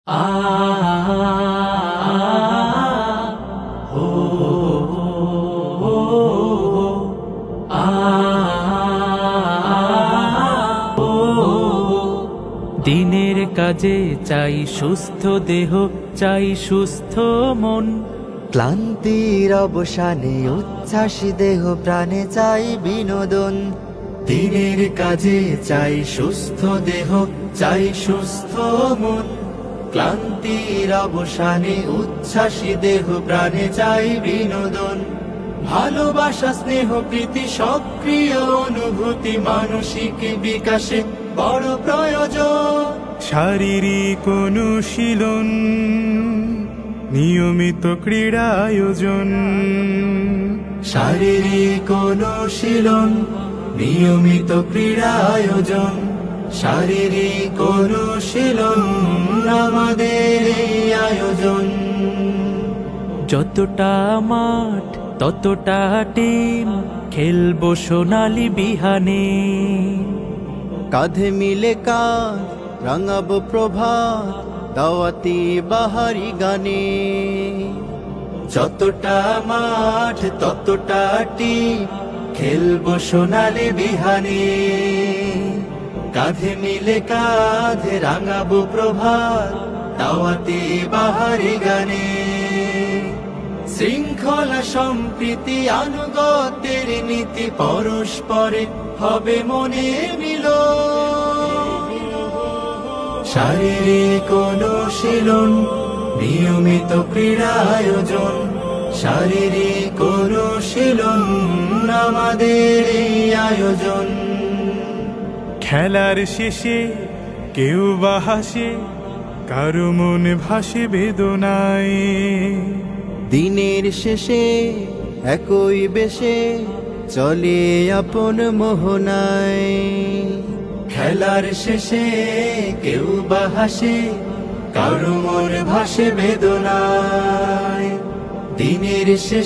আ ও আ ও দিনের কাজে চাই সুস্থ দেহ, চাই সুস্থ মন। ক্লান্তির অবসানে উচ্ছ্বাসী দেহ প্রাণে চাই বিনোদন। দিনের কাজে চাই সুস্থ দেহ, চাই সুস্থ মন। ক্লান্তির অবসানে উচ্ছ্বাসী দেহ প্রাণে চাই বিনোদন। ভালোবাসা, স্নেহ, প্রীতি, সক্রিয় অনুভূতি মানসিক বিকাশে বড় প্রয়োজন। শারীরিক অনুশীলন, নিয়মিত ক্রীড়া আয়োজন। শারীরিক অনুশীলন, নিয়মিত ক্রীড়া আয়োজন। শারীরিক অনুশীলন আমাদের এই আয়োজন। যতটা মাঠ ততটা টিম, খেলবো সোনালি বিহানে। কাঁধে মিলে কাঁধ রাঙাবো প্রভাত, দাওয়াতি বাহারি গানে। যতটা মাঠ ততটা টিম, খেলবো সোনালি বিহানে। কাঁধে মিলে কাঁধ রাঙাবো প্রভাত, দাওয়াতি বাহারি গানে। শৃঙ্খলা, সম্প্রীতি, আনুগত্যের নীতি, পরস্পরে হবে মনে মিলন। শারীরিক অনুশীলন, নিয়মিত ক্রীড়া আয়োজন। শারীরিক অনুশীলন আমাদের এই আয়োজন। খেলার শেষে কেউ বা হাসে, কারো মনে ভাসে বেদনায়। দিনের শেষে একই বেশে চলে আপন মোহনায়। খেলার শেষে কেউ বা হাসে, কারো মন ভাসে বেদনায়। দিনের শেষে